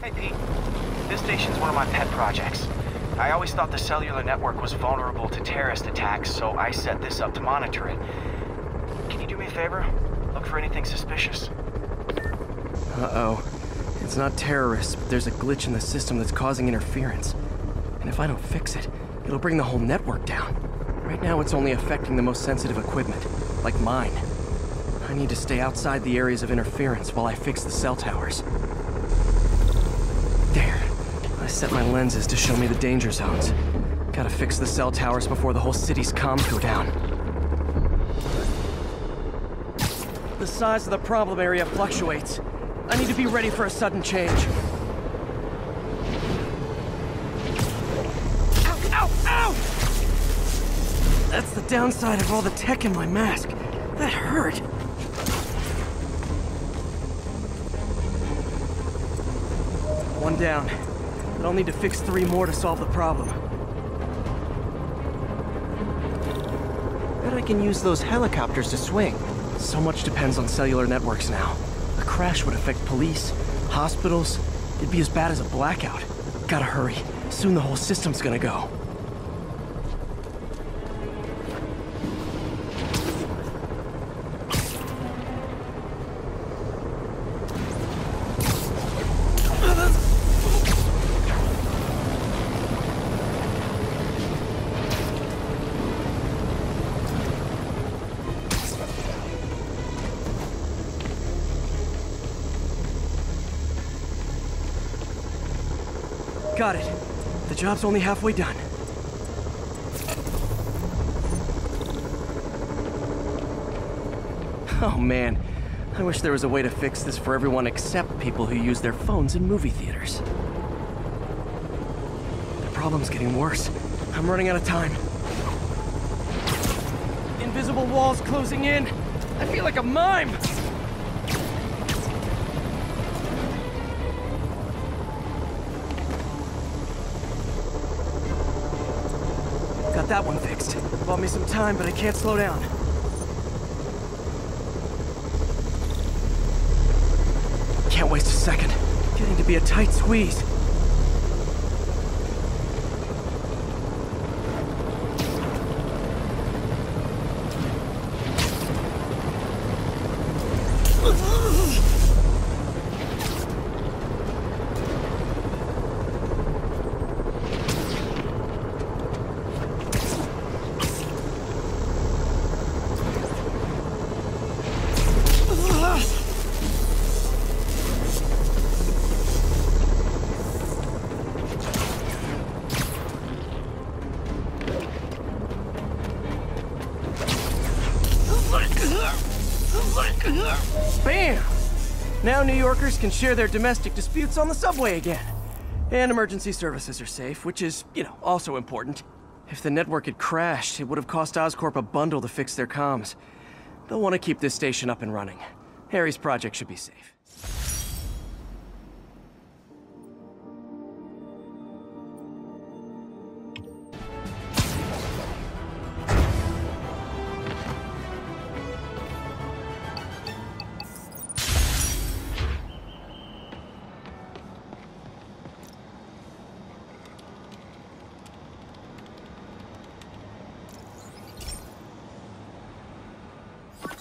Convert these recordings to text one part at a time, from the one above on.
Hey, Pete. This station's one of my pet projects. I always thought the cellular network was vulnerable to terrorist attacks, so I set this up to monitor it. Can you do me a favor? Look for anything suspicious. Uh-oh. It's not terrorists, but there's a glitch in the system that's causing interference. And if I don't fix it, it'll bring the whole network down. Right now, it's only affecting the most sensitive equipment, like mine. I need to stay outside the areas of interference while I fix the cell towers. There. I set my lenses to show me the danger zones. Gotta fix the cell towers before the whole city's comms go down. The size of the problem area fluctuates. I need to be ready for a sudden change. Ow, ow, ow! That's the downside of all the tech in my mask. That hurt. One down. But I'll need to fix 3 more to solve the problem. Bet I can use those helicopters to swing. So much depends on cellular networks now. A crash would affect police, hospitals. It'd be as bad as a blackout. Gotta hurry. Soon the whole system's gonna go. Got it. The job's only halfway done. Oh man, I wish there was a way to fix this for everyone except people who use their phones in movie theaters. The problem's getting worse. I'm running out of time. Invisible walls closing in. I feel like a mime. Got that one fixed. Bought me some time, but I can't slow down. Can't waste a second. Getting to be a tight squeeze. Bam! Now New Yorkers can share their domestic disputes on the subway again. And emergency services are safe, which is, also important. If the network had crashed, it would have cost Oscorp a bundle to fix their comms. They'll want to keep this station up and running. Harry's project should be safe.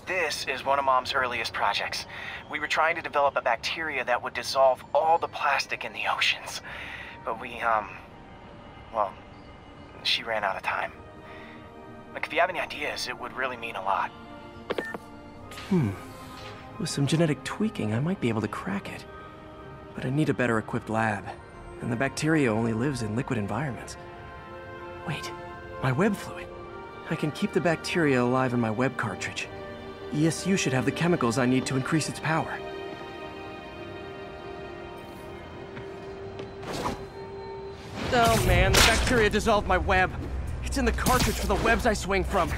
This is one of Mom's earliest projects. We were trying to develop a bacteria that would dissolve all the plastic in the oceans. But well, she ran out of time. Look, if you have any ideas, it would really mean a lot. With some genetic tweaking, I might be able to crack it. But I need a better equipped lab. And the bacteria only lives in liquid environments. Wait, my web fluid. I can keep the bacteria alive in my web cartridge. ESU should have the chemicals I need to increase its power. Oh man, the bacteria dissolved my web. It's in the cartridge for the webs I swing from.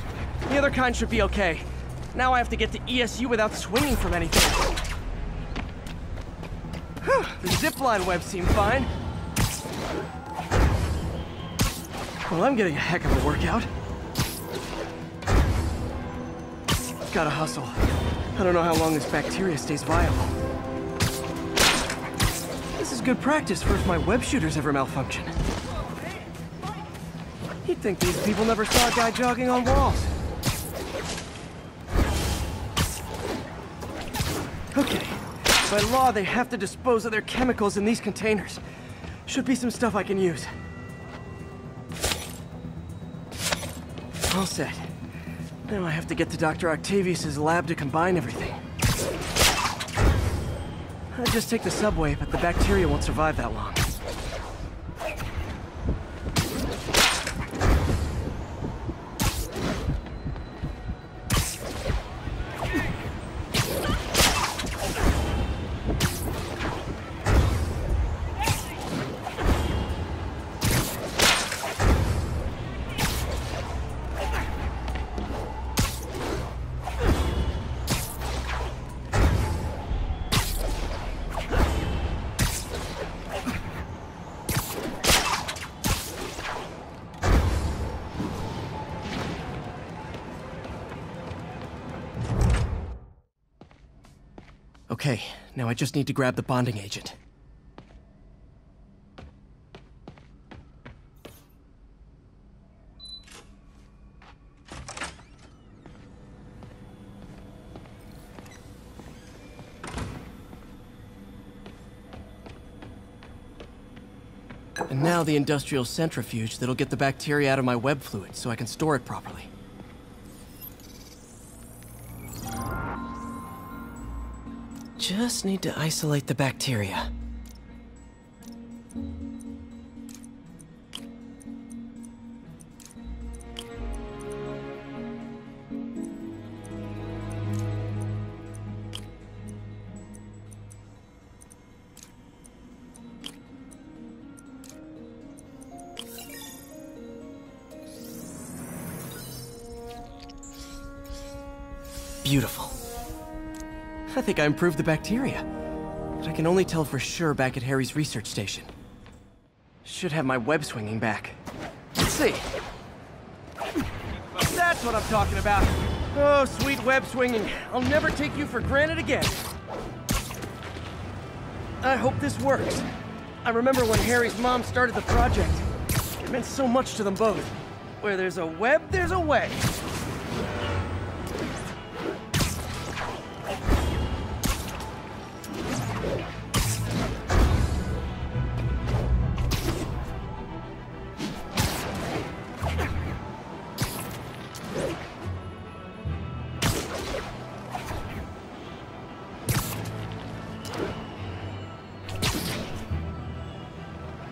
The other kind should be okay. Now I have to get to ESU without swinging from anything. The zipline webs seem fine. Well, I'm getting a heck of a workout. Gotta hustle. I don't know how long this bacteria stays viable. This is is good practice for if my web shooters ever malfunction. You'd think these people never saw a guy jogging on walls. Okay. By law, they have to dispose of their chemicals in these containers. Should be some stuff I can use. All set. Now I have to get to Dr. Octavius's lab to combine everything. I'll just take the subway, but the bacteria won't survive that long. Okay, now I just need to grab the bonding agent. And now the industrial centrifuge that'll get the bacteria out of my web fluid so I can store it properly. Just need to isolate the bacteria. Beautiful. I think I improved the bacteria. But I can only tell for sure back at Harry's research station. Should have my web swinging back. Let's see. That's what I'm talking about. Oh, sweet web swinging. I'll never take you for granted again. I hope this works. I remember when Harry's mom started the project. It meant so much to them both. Where there's a web, there's a way.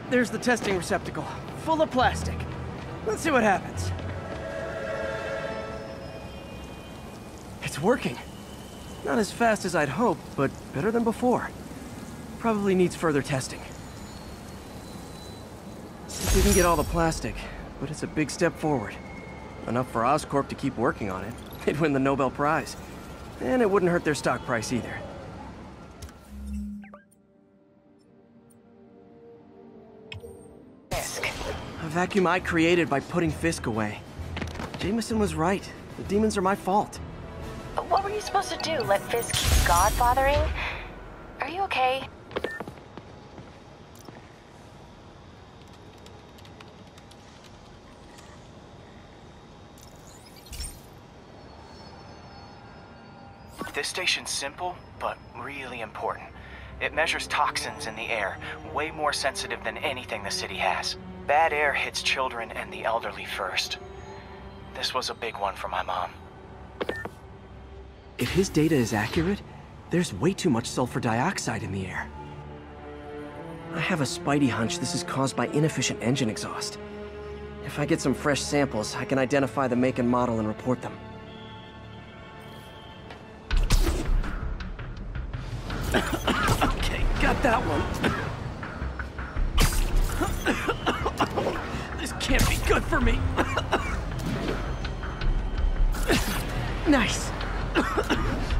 There's the testing receptacle, full of plastic. Let's see what happens. It's working. Not as fast as I'd hoped, but better than before. Probably needs further testing. Didn't get all the plastic, but it's a big step forward. Enough for Oscorp to keep working on it. They'd win the Nobel Prize. And it wouldn't hurt their stock price either. A vacuum I created by putting Fisk away. Jameson was right. The demons are my fault. But what were you supposed to do? Let Fisk keep godfathering? Are you okay? This station's simple, but really important. It measures toxins in the air, way more sensitive than anything the city has. Bad air hits children and the elderly first. This was a big one for my mom. If his data is accurate, there's way too much sulfur dioxide in the air. I have a spidey hunch this is caused by inefficient engine exhaust. If I get some fresh samples, I can identify the make and model and report them. Okay, got that one. This can't be good for me. Nice.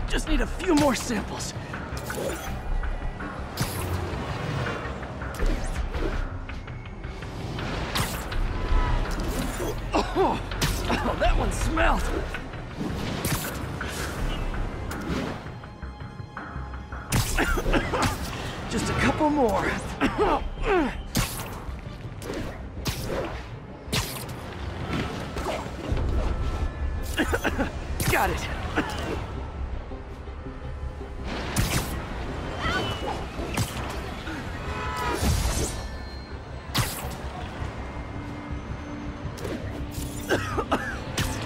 Just need a few more samples. Oh, that one smelled. Just a couple more. Got it.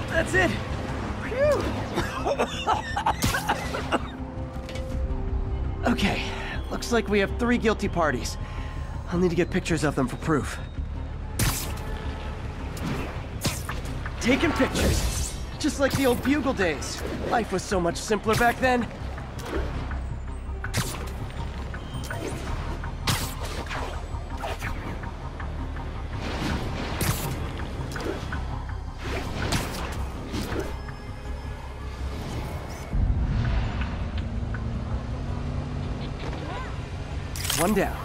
That's it. Phew. Okay, looks like we have 3 guilty parties. I'll need to get pictures of them for proof. Taking pictures. Just like the old Bugle days. Life was so much simpler back then. One down.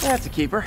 That's a keeper.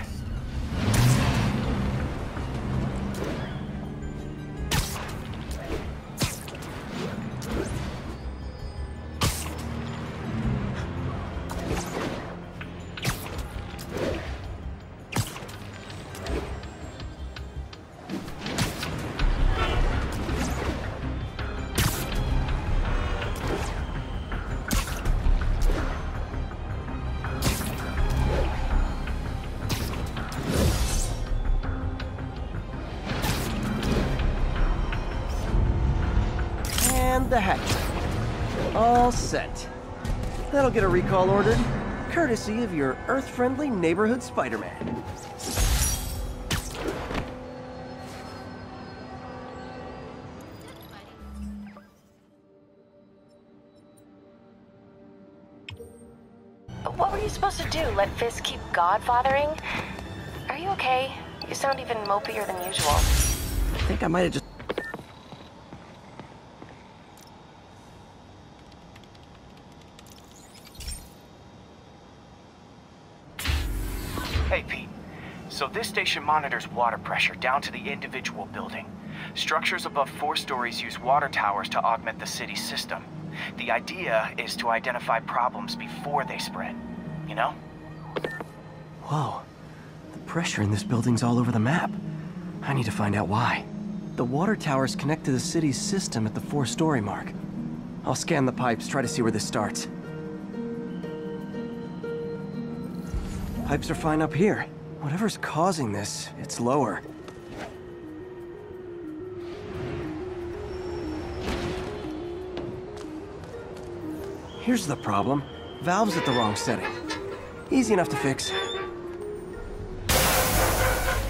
And the hat trick. All set. That'll get a recall ordered, courtesy of your Earth-friendly neighborhood Spider-Man. What were you supposed to do? Let Fisk keep godfathering? Are you okay? You sound even mopier than usual. I think I might have just... Hey, Pete. So this station monitors water pressure down to the individual building. Structures above 4 stories use water towers to augment the city's system. The idea is to identify problems before they spread, you know? Whoa. The pressure in this building's all over the map. I need to find out why. The water towers connect to the city's system at the 4-story mark. I'll scan the pipes, try to see where this starts. Pipes are fine up here. Whatever's causing this, it's lower. Here's the problem. Valve's at the wrong setting. Easy enough to fix.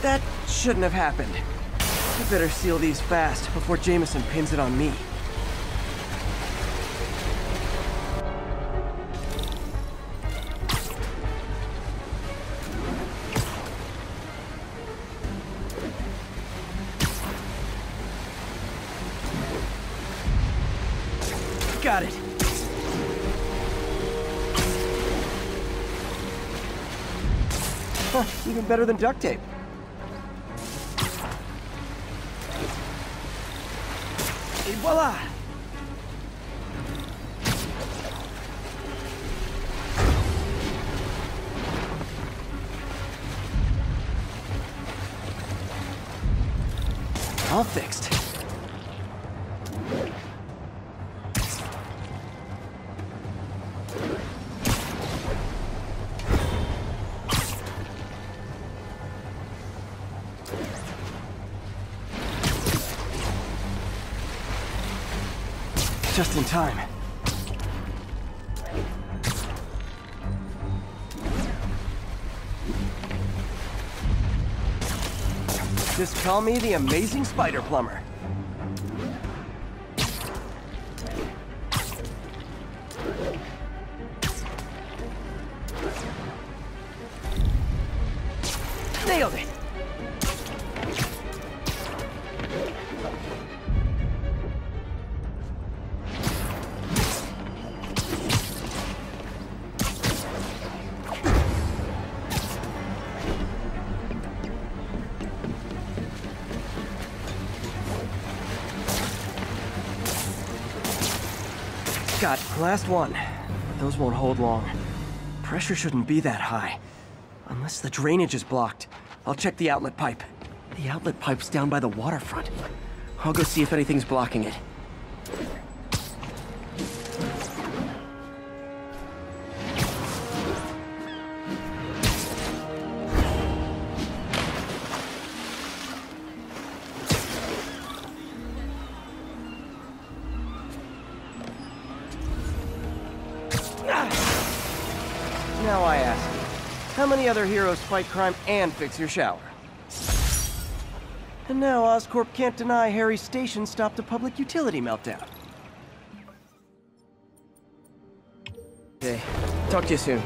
That shouldn't have happened. I better seal these fast before Jameson pins it on me. Got it. Huh, even better than duct tape. Et voila! All fixed. Just in time. Just call me the amazing spider plumber. Nailed it. Got last one. Those won't hold long. Pressure shouldn't be that high. Unless the drainage is blocked. I'll check the outlet pipe. The outlet pipe's down by the waterfront. I'll go see if anything's blocking it. Now I ask you, how many other heroes fight crime and fix your shower? And now Oscorp can't deny Harry's station stopped a public utility meltdown. Okay, talk to you soon.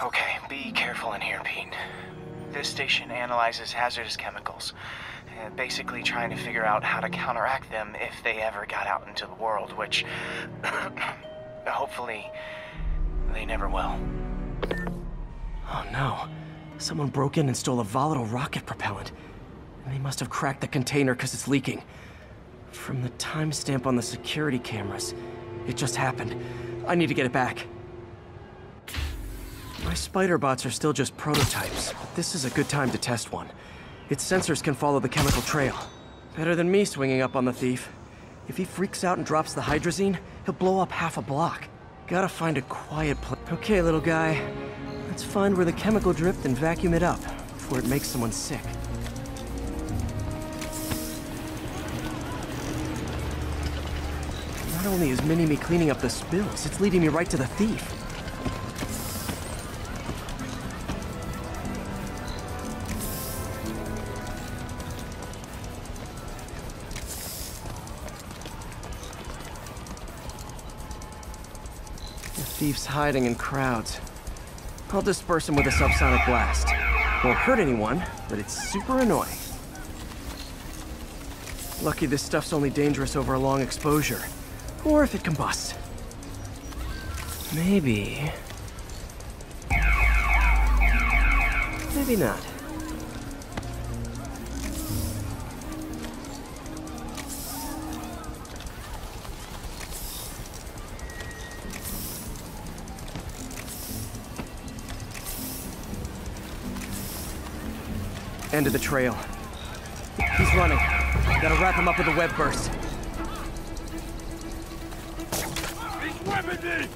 Okay, be careful in here, Pete. This station analyzes hazardous chemicals, basically trying to figure out how to counteract them if they ever got out into the world, which hopefully they never will. Oh no. Someone broke in and stole a volatile rocket propellant. And they must have cracked the container because it's leaking. From the timestamp on the security cameras, it just happened. I need to get it back. My spider bots are still just prototypes, but this is a good time to test one. Its sensors can follow the chemical trail. Better than me swinging up on the thief. If he freaks out and drops the hydrazine, he'll blow up half a block. Gotta find a quiet place. Okay, little guy. Let's find where the chemical dripped and vacuum it up before it makes someone sick. Not only is Mini-Me cleaning up the spills, it's leading me right to the thief. Thief's hiding in crowds. I'll disperse him with a subsonic blast. Won't hurt anyone, but it's super annoying. Lucky this stuff's only dangerous over a long exposure. Or if it combusts. Maybe... maybe not. End of the trail. He's running. Gotta wrap him up with a web burst. He's weaponed!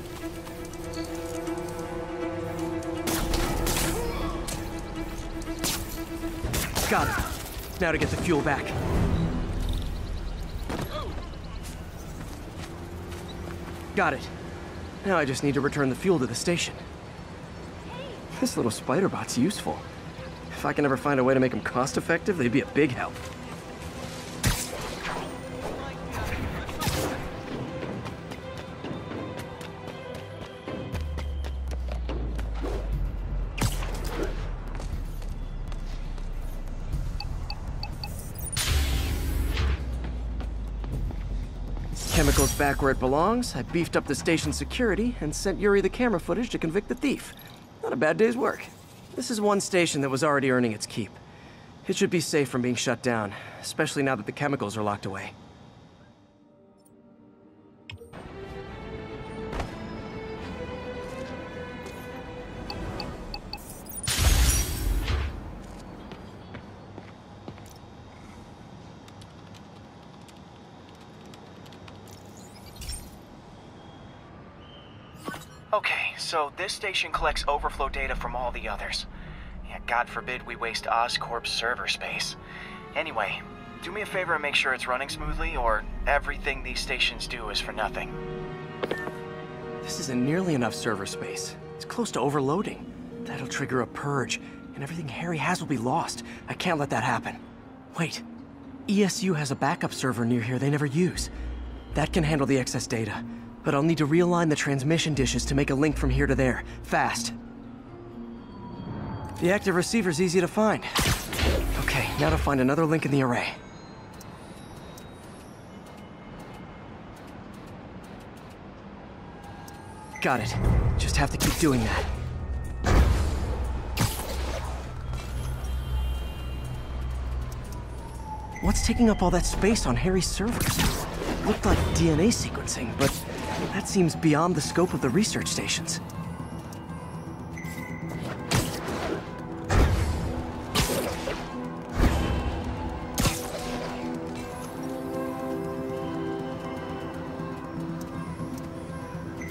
Got it. Now to get the fuel back. Got it. Now I just need to return the fuel to the station. This little spider bot's useful. If I can ever find a way to make them cost-effective, they'd be a big help. Chemicals back where it belongs. I beefed up the station security and sent Yuri the camera footage to convict the thief. Not a bad day's work. This is one station that was already earning its keep. It should be safe from being shut down, especially now that the chemicals are locked away. Okay, so this station collects overflow data from all the others. Yeah, God forbid we waste Oscorp's server space. Anyway, do me a favor and make sure it's running smoothly, or everything these stations do is for nothing. This isn't nearly enough server space. It's close to overloading. That'll trigger a purge, and everything Harry has will be lost. I can't let that happen. Wait. ESU has a backup server near here they never use. That can handle the excess data. But I'll need to realign the transmission dishes to make a link from here to there, fast. The active receiver's easy to find. Okay, now to find another link in the array. Got it. Just have to keep doing that. What's taking up all that space on Harry's servers? Looked like DNA sequencing, but that seems beyond the scope of the research stations.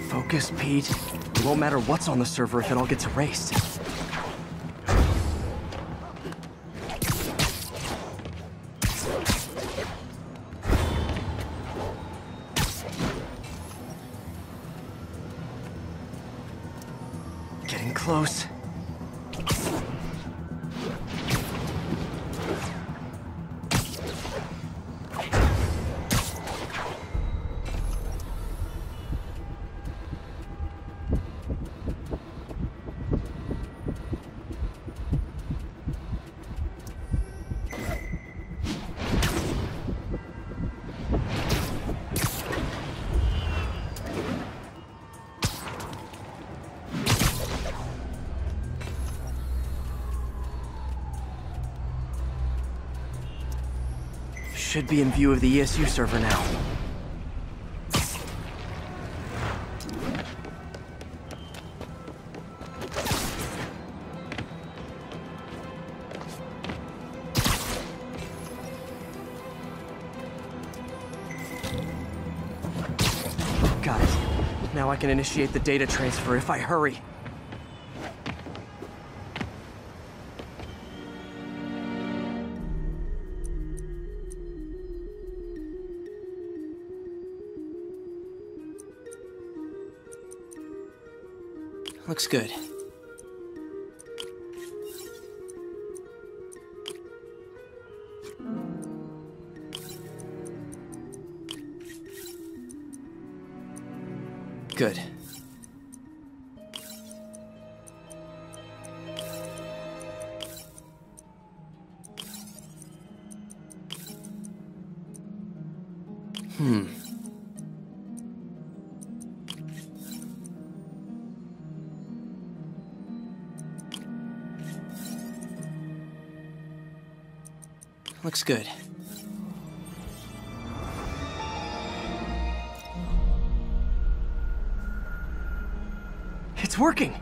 Focus, Pete. It won't matter what's on the server if it all gets erased. Getting close. Should be in view of the ESU server now. Got it. Now I can initiate the data transfer if I hurry. Looks good. Good. Looks good. It's working!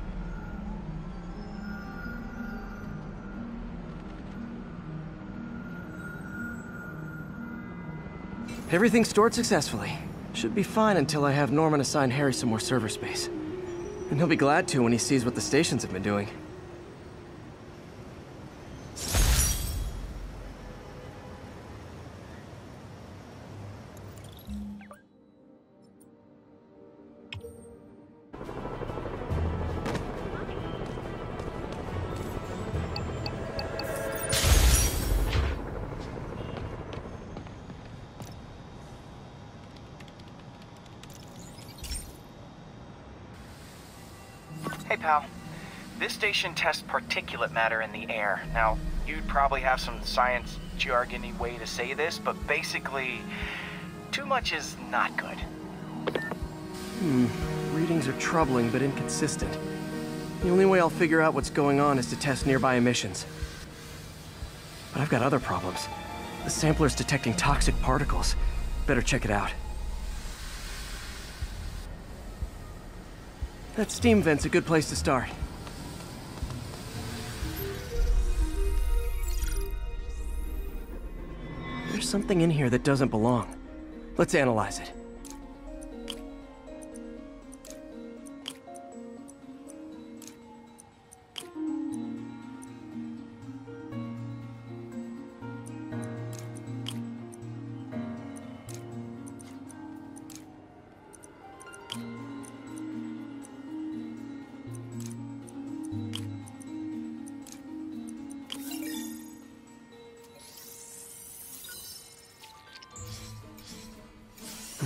Everything stored successfully. Should be fine until I have Norman assign Harry some more server space. And he'll be glad to when he sees what the stations have been doing. Hey, pal. This station tests particulate matter in the air. Now, you'd probably have some science jargony way to say this, but basically, too much is not good. Readings are troubling but inconsistent. The only way I'll figure out what's going on is to test nearby emissions. But I've got other problems. The sampler's detecting toxic particles. Better check it out. That steam vent's a good place to start. There's something in here that doesn't belong. Let's analyze it.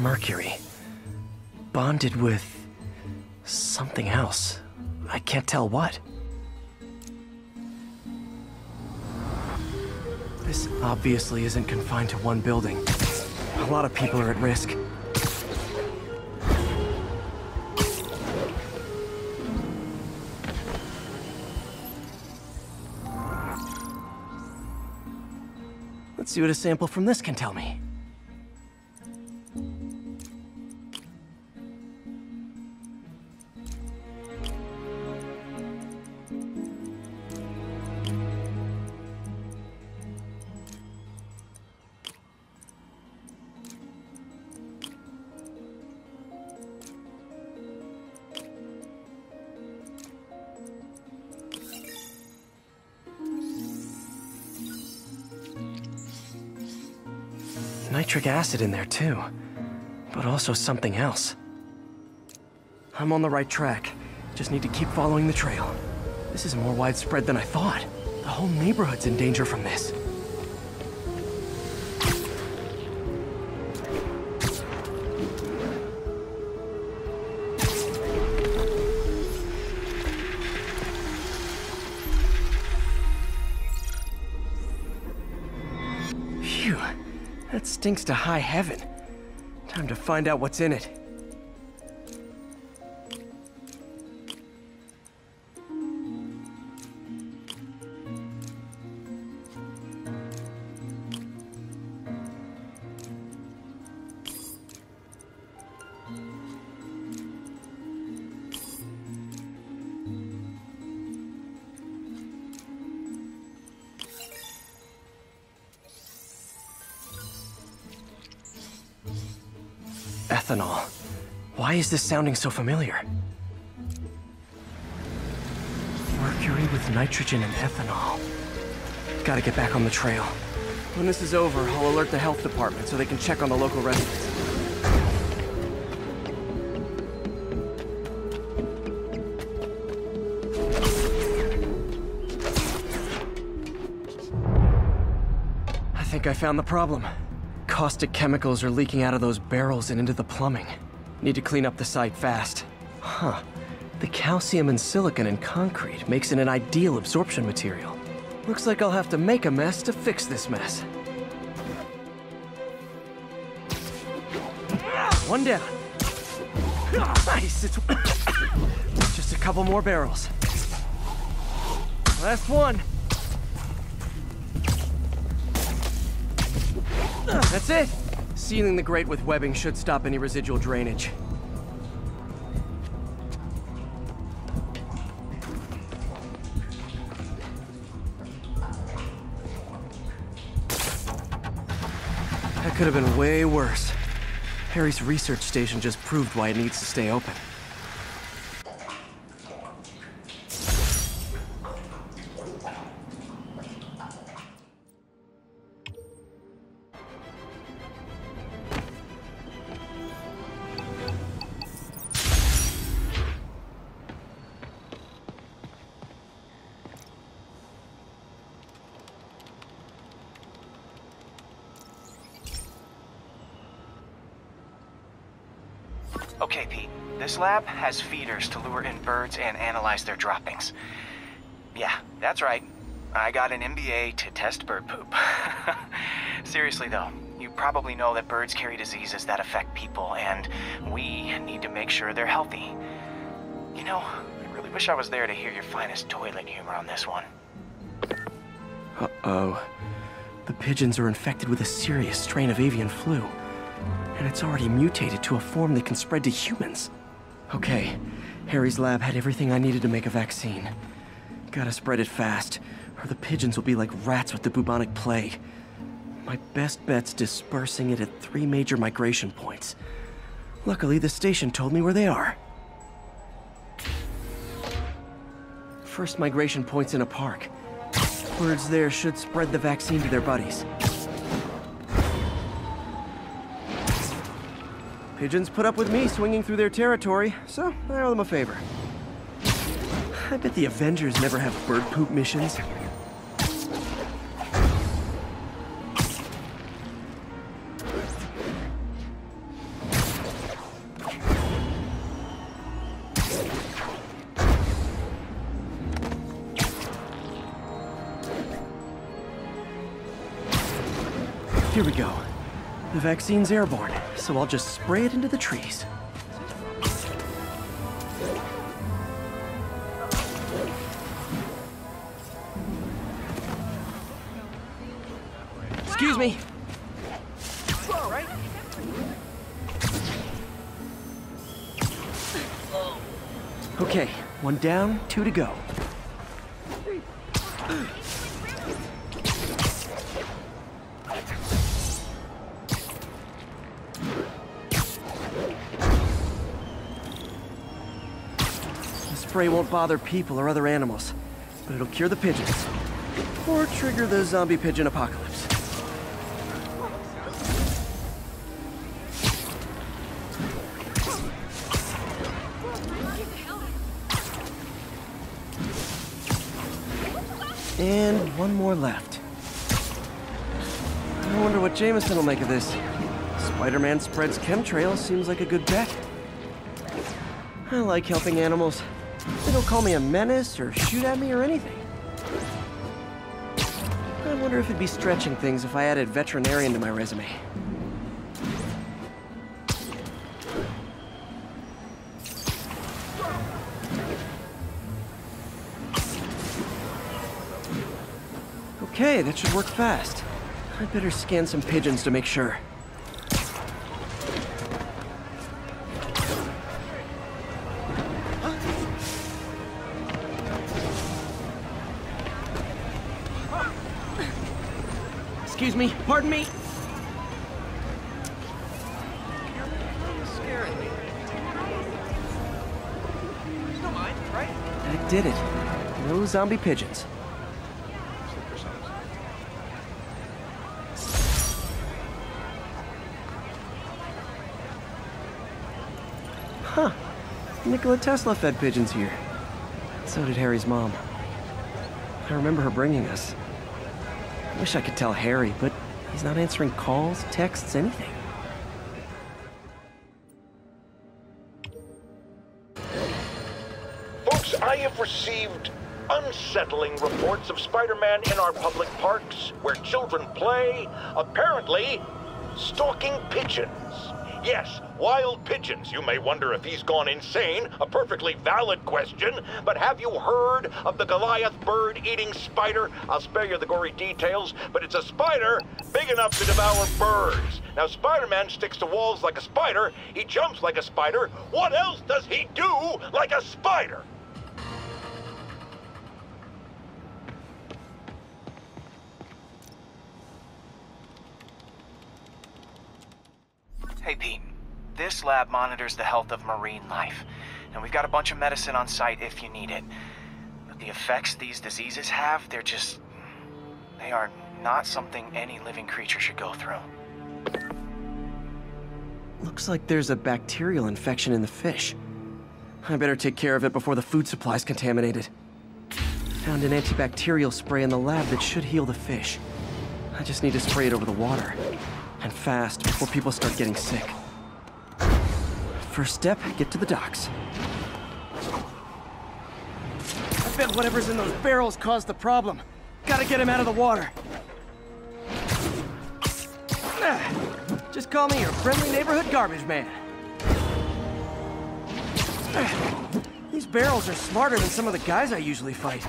Mercury. Bonded with something else. I can't tell what. This obviously isn't confined to one building. A lot of people are at risk. see what a sample from this can tell me. Nitric acid in there too, but also something else. I'm on the right track. Just need to keep following the trail. This is more widespread than I thought. The whole neighborhood's in danger from this. Phew. That stinks to high heaven. Time to find out what's in it. Ethanol. Why is this sounding so familiar? Mercury with nitrogen and ethanol. Gotta get back on the trail. When this is over, I'll alert the health department so they can check on the local residents. I think I found the problem. Caustic chemicals are leaking out of those barrels and into the plumbing. Need to clean up the site fast. Huh. The calcium and silicon in concrete makes it an ideal absorption material. Looks like I'll have to make a mess to fix this mess. One down. Nice, it's just a couple more barrels. Last one. That's it! Sealing the grate with webbing should stop any residual drainage. That could have been way worse. Harry's research station just proved why it needs to stay open. Okay, Pete. This lab has feeders to lure in birds and analyze their droppings. Yeah, that's right. I got an MBA to test bird poop. Seriously though, you probably know that birds carry diseases that affect people, and we need to make sure they're healthy. You know, I really wish I was there to hear your finest toilet humor on this one. Uh-oh. The pigeons are infected with a serious strain of avian flu. And it's already mutated to a form that can spread to humans. Okay, Harry's lab had everything I needed to make a vaccine. Gotta spread it fast, or the pigeons will be like rats with the bubonic plague. My best bet's dispersing it at 3 major migration points. Luckily, the station told me where they are. First migration point's in a park. Birds there should spread the vaccine to their buddies. Pigeons put up with me swinging through their territory, so I owe them a favor. I bet the Avengers never have bird poop missions. Here we go. The vaccine's airborne, so I'll just spray it into the trees. Excuse Excuse me. Right? Okay, 1 down, 2 to go. The spray won't bother people or other animals, but it'll cure the pigeons. Or trigger the zombie pigeon apocalypse. And 1 more left. I wonder what Jameson will make of this. Spider-Man spreads chemtrails seems like a good bet. I like helping animals. They don't call me a menace or shoot at me or anything. I wonder if it'd be stretching things if I added veterinarian to my resume. Okay, that should work fast. I'd better scan some pigeons to make sure. Excuse me, pardon me. Scaring me. You don't mind, right? I did it. No zombie pigeons. Huh. Nikola Tesla fed pigeons here. So did Harry's mom. I remember her bringing us. I wish I could tell Harry, but he's not answering calls, texts, anything. Folks, I have received unsettling reports of Spider-Man in our public parks, where children play, apparently stalking pigeons. Yes, wild pigeons. You may wonder if he's gone insane, a perfectly valid question, but have you heard of the Goliath bird-eating spider? I'll spare you the gory details, but it's a spider big enough to devour birds. Now, Spider-Man sticks to walls like a spider, he jumps like a spider. What else does he do like a spider? Hey, Pete. This lab monitors the health of marine life, and we've got a bunch of medicine on site if you need it. But the effects these diseases have, they are not something any living creature should go through. Looks like there's a bacterial infection in the fish. I better take care of it before the food supply's contaminated. Found an antibacterial spray in the lab that should heal the fish. I just need to spray it over the water. And fast, before people start getting sick. First step, get to the docks. I bet whatever's in those barrels caused the problem. Gotta get him out of the water. Just call me your friendly neighborhood garbage man. These barrels are smarter than some of the guys I usually fight.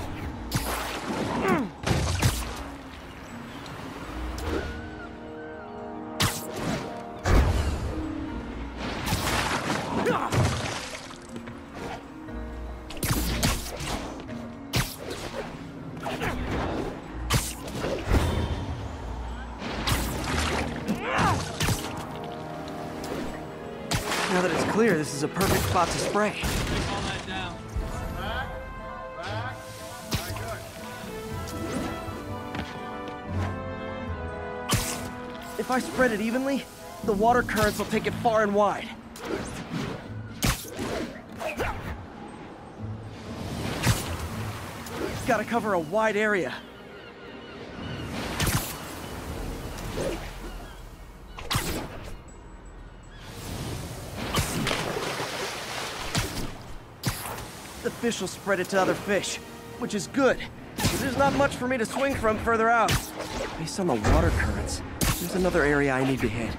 Now that it's clear, this is a perfect spot to spray. All that down. Back. Good. If I spread it evenly, the water currents will take it far and wide. Gotta cover a wide area. The fish will spread it to other fish, which is good. There's not much for me to swing from further out. Based on the water currents, there's another area I need to hit.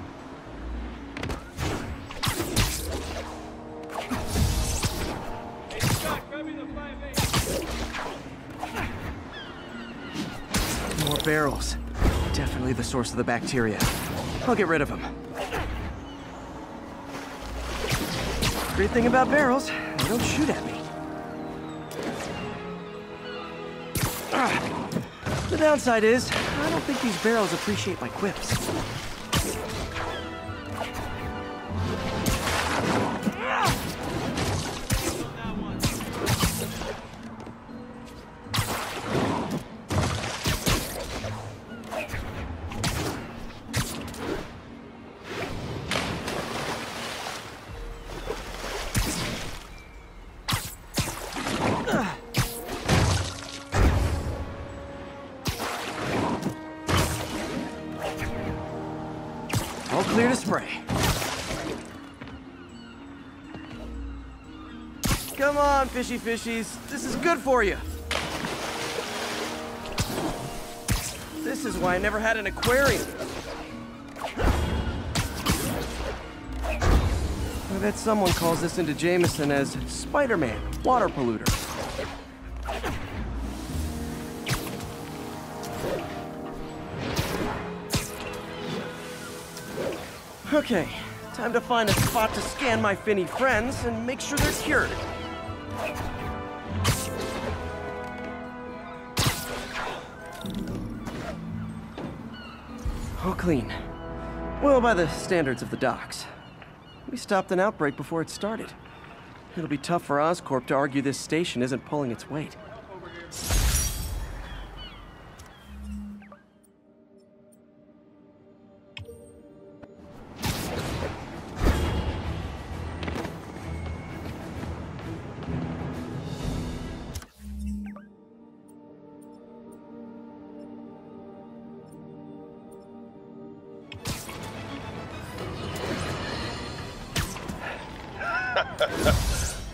Hey, Scott, grab me the 5-8. More barrels. Definitely the source of the bacteria. I'll get rid of them. Great thing about barrels, they don't shoot at me. The downside is, I don't think these barrels appreciate my quips. All clear to spray. Come on, fishy fishies. This is good for you. This is why I never had an aquarium. I bet someone calls this into Jameson as Spider-Man, water polluter. Okay, time to find a spot to scan my finny friends and make sure they're cured. All clean. Well, by the standards of the docks. We stopped an outbreak before it started. It'll be tough for Oscorp to argue this station isn't pulling its weight.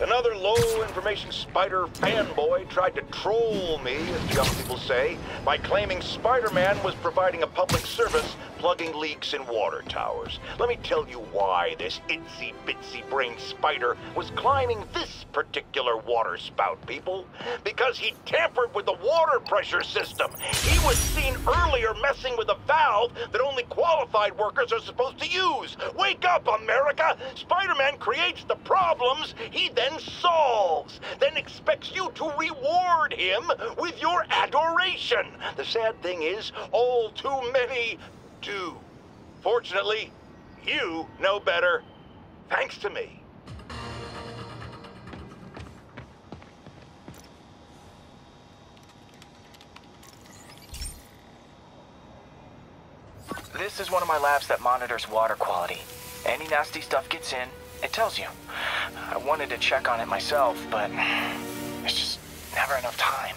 Another low-information spider fanboy tried to troll me, as the young people say, by claiming Spider-Man was providing a public service plugging leaks in water towers. Let me tell you why this itsy-bitsy-brained spider was climbing this particular water spout, people. Because he tampered with the water pressure system. He was seen earlier messing with a valve that only qualified workers are supposed to use. Wake up, America! Spider-Man creates the problems he then solves, then expects you to reward him with your adoration. The sad thing is, all too many do. Fortunately, you know better, thanks to me. This is one of my labs that monitors water quality. Any nasty stuff gets in, it tells you. I wanted to check on it myself, but there's just never enough time.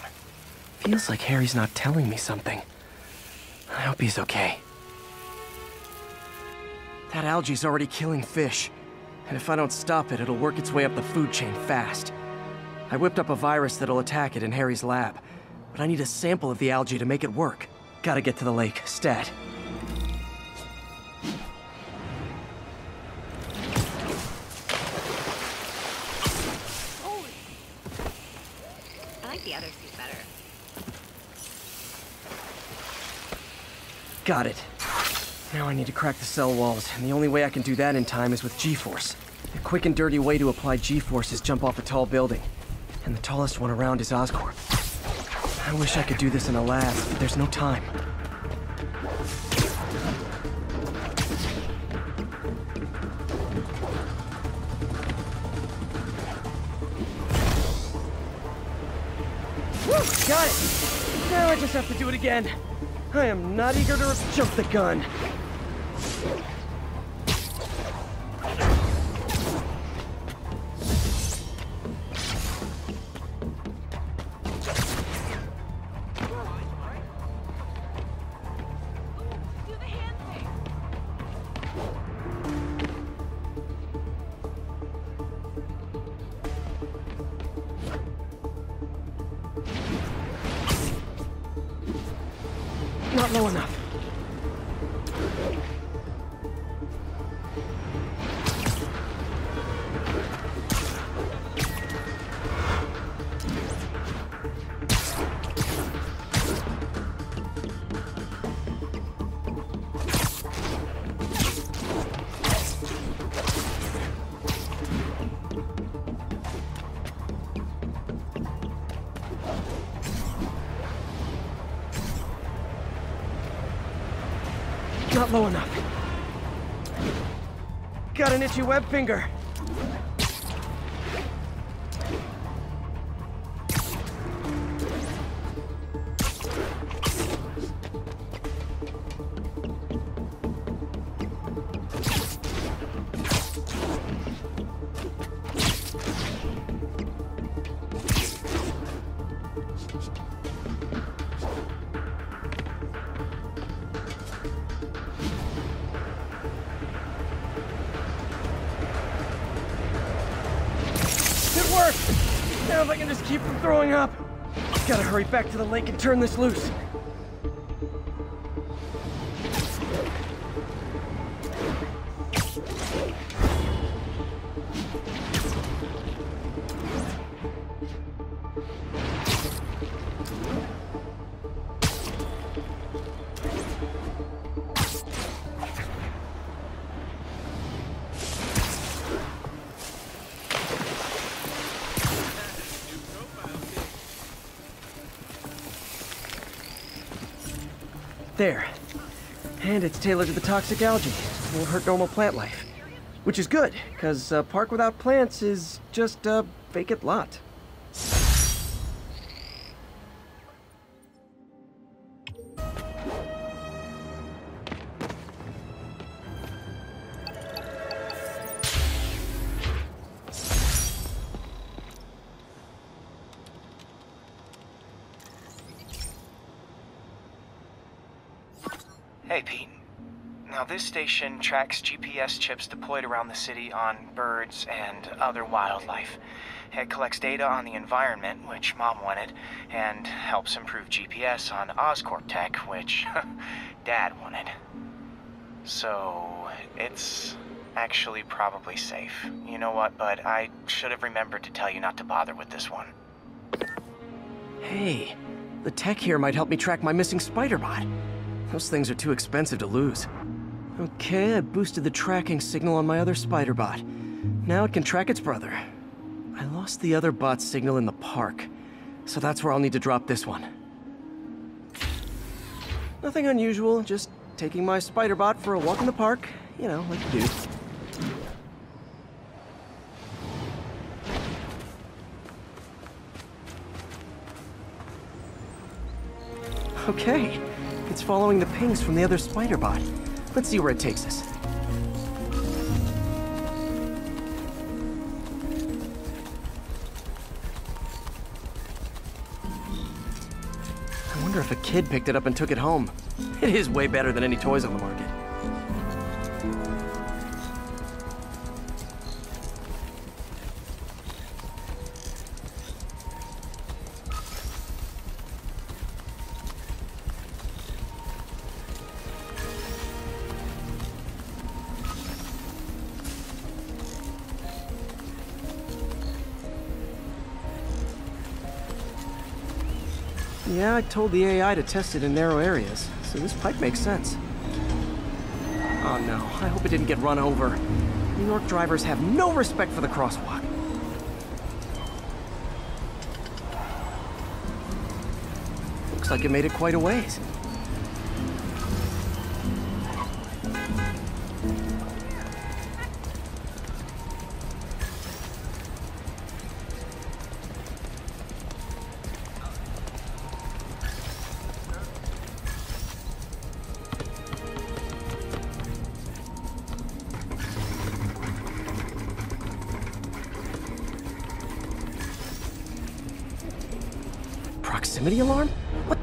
Feels like Harry's not telling me something. I hope he's okay. That algae's already killing fish. And if I don't stop it, it'll work its way up the food chain fast. I whipped up a virus that'll attack it in Harry's lab. But I need a sample of the algae to make it work. Gotta get to the lake, stat. I like the other suit better. Got it. Now I need to crack the cell walls, and the only way I can do that in time is with G-force. The quick and dirty way to apply G-force is jump off a tall building. And the tallest one around is Oscorp. I wish I could do this in a lab, but there's no time. Woo! Got it! Now I just have to do it again. I am not eager to jump the gun. Not low enough. Not low enough. Got an itchy web finger. Now if I can just keep from throwing up. Gotta hurry back to the lake and turn this loose. There. And it's tailored to the toxic algae. Won't hurt normal plant life. Which is good, because a park without plants is just a vacant lot. Hey, Pete. Now, this station tracks GPS chips deployed around the city on birds and other wildlife. It collects data on the environment, which Mom wanted, and helps improve GPS on Oscorp tech, which Dad wanted. So, it's actually probably safe. You know what, bud? I should have remembered to tell you not to bother with this one. Hey, the tech here might help me track my missing spider bot. Those things are too expensive to lose. Okay, I boosted the tracking signal on my other spider bot. Now it can track its brother. I lost the other bot's signal in the park, so that's where I'll need to drop this one. Nothing unusual, just taking my spider bot for a walk in the park. You know, like you do. Okay. It's following the pings from the other spider bot. Let's see where it takes us. I wonder if a kid picked it up and took it home. It is way better than any toys on the market. Yeah, I told the AI to test it in narrow areas, so this pipe makes sense. Oh no, I hope it didn't get run over. New York drivers have no respect for the crosswalk. Looks like it made it quite a ways. Proximity alarm? What?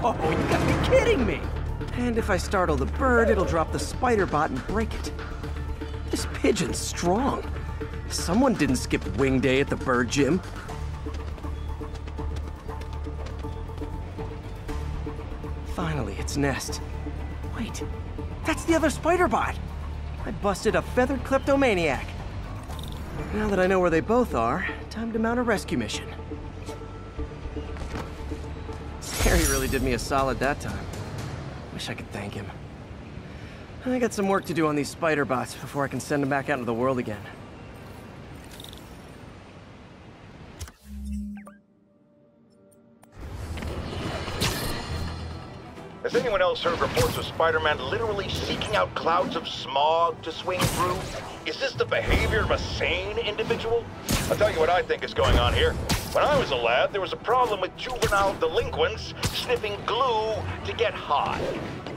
Oh, you gotta be kidding me! And if I startle the bird, it'll drop the spider bot and break it. This pigeon's strong. Someone didn't skip wing day at the bird gym. Finally, its nest. Wait, that's the other spider bot! I busted a feathered kleptomaniac. Now that I know where they both are, time to mount a rescue mission. Harry really did me a solid that time. Wish I could thank him. I got some work to do on these spider bots before I can send them back out into the world again. Has anyone else heard reports of Spider-Man literally seeking out clouds of smog to swing through? Is this the behavior of a sane individual? I'll tell you what I think is going on here. When I was a lad, there was a problem with juvenile delinquents sniffing glue to get high.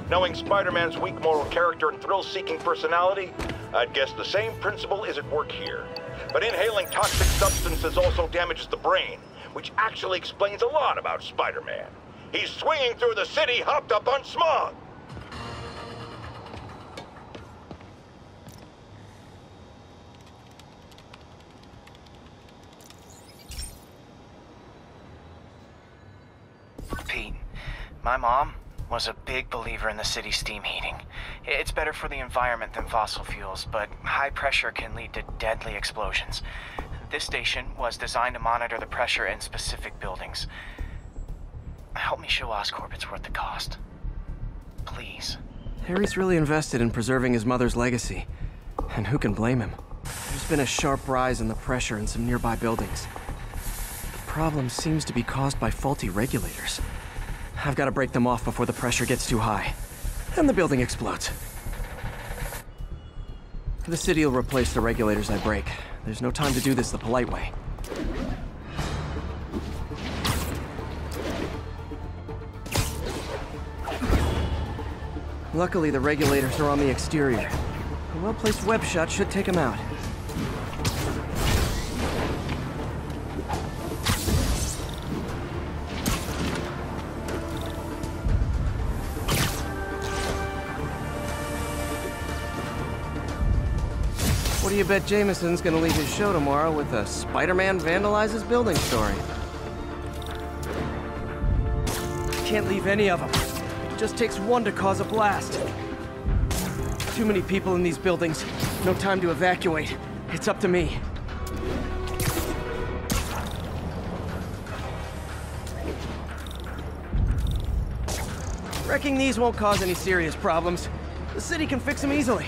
Knowing Spider-Man's weak moral character and thrill-seeking personality, I'd guess the same principle is at work here. But inhaling toxic substances also damages the brain, which actually explains a lot about Spider-Man. He's swinging through the city hopped up on smog. Pete, my mom was a big believer in the city's steam heating. It's better for the environment than fossil fuels, but high pressure can lead to deadly explosions. This station was designed to monitor the pressure in specific buildings. Help me show Oscorp it's worth the cost. Please. Harry's really invested in preserving his mother's legacy. And who can blame him? There's been a sharp rise in the pressure in some nearby buildings. The problem seems to be caused by faulty regulators. I've got to break them off before the pressure gets too high. And the building explodes. The city will replace the regulators I break. There's no time to do this the polite way. Luckily, the regulators are on the exterior. A well-placed web shot should take them out. What do you bet Jameson's gonna leave his show tomorrow with a Spider-Man vandalizes building story? Can't leave any of them. It just takes one to cause a blast. Too many people in these buildings. No time to evacuate. It's up to me. Wrecking these won't cause any serious problems. The city can fix them easily.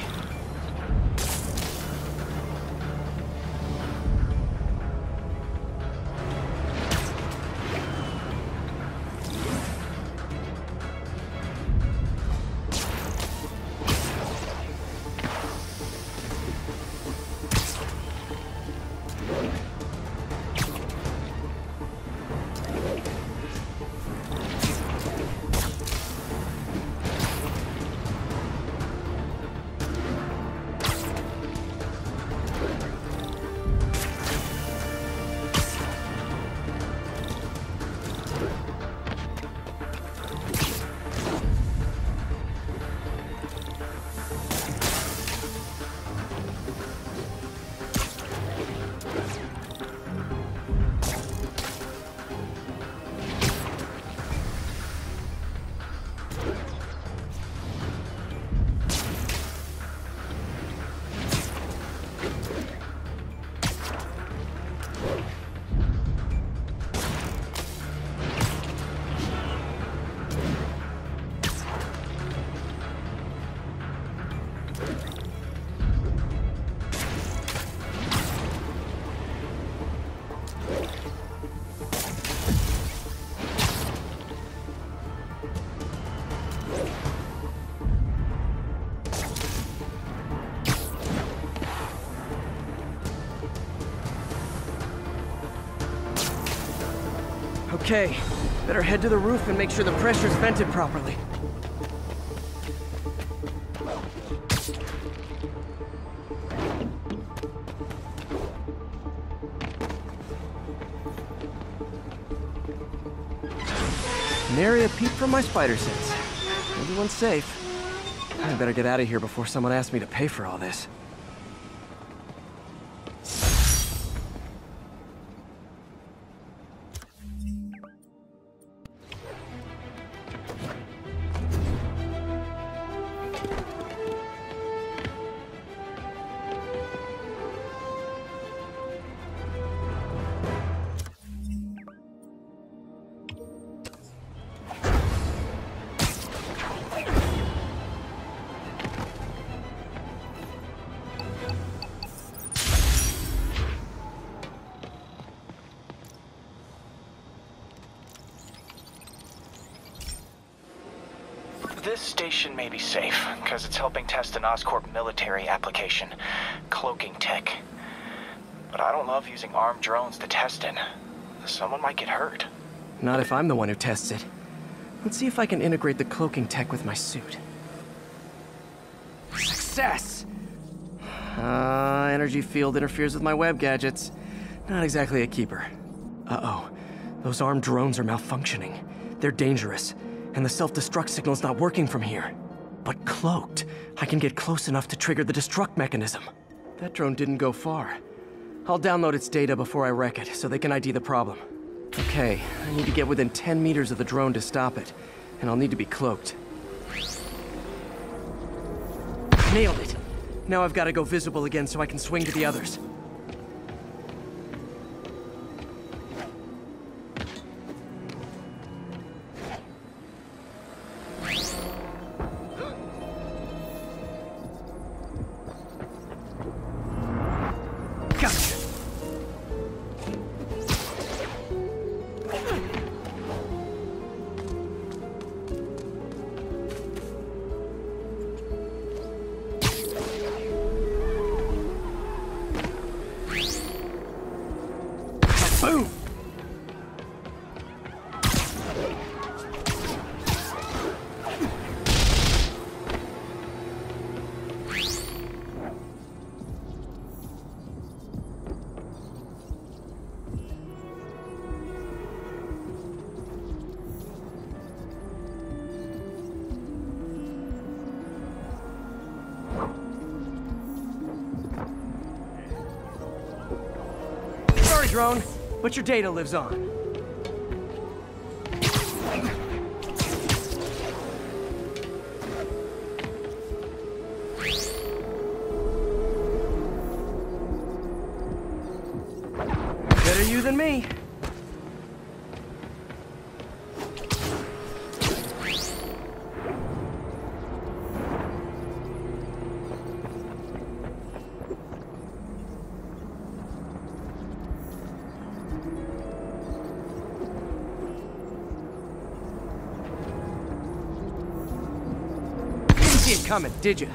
Okay, better head to the roof and make sure the pressure's vented properly. Nary a peep from my spider sense. Everyone's safe. I better get out of here before someone asks me to pay for all this. This station may be safe, because it's helping test an Oscorp military application, cloaking tech. But I don't love using armed drones to test it. Someone might get hurt. Not if I'm the one who tests it. Let's see if I can integrate the cloaking tech with my suit. Success! Energy field interferes with my web gadgets. Not exactly a keeper. Uh-oh. Those armed drones are malfunctioning. They're dangerous, and the self-destruct signal's not working from here. But cloaked, I can get close enough to trigger the destruct mechanism. That drone didn't go far. I'll download its data before I wreck it, so they can ID the problem. Okay, I need to get within 10 meters of the drone to stop it, and I'll need to be cloaked. Nailed it! Now I've got to go visible again so I can swing to the others. Gotcha! Boom! Sorry, drone. But your data lives on. Better you than me. See it coming, did you?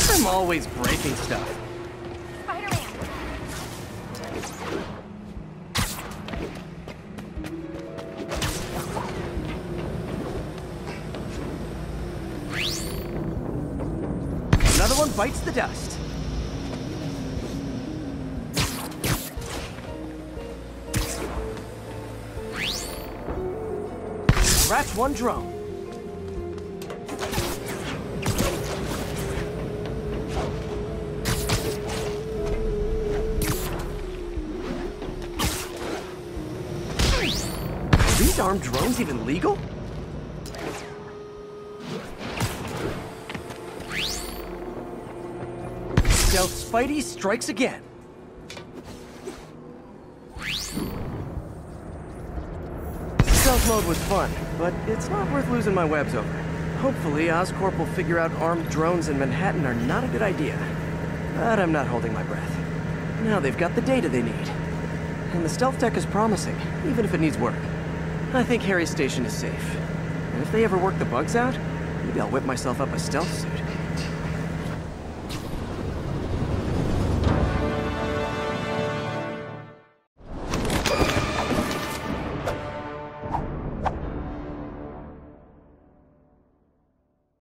I'm always breaking stuff. Another one bites the dust. Scratch one drone. Are these armed drones even legal? Stealth Spidey strikes again. Stealth mode was fun, but it's not worth losing my webs over. Hopefully, Oscorp will figure out armed drones in Manhattan are not a good idea. But I'm not holding my breath. Now they've got the data they need. And the stealth tech is promising, even if it needs work. I think Harry's station is safe. And if they ever work the bugs out, Maybe I'll whip myself up a stealth suit.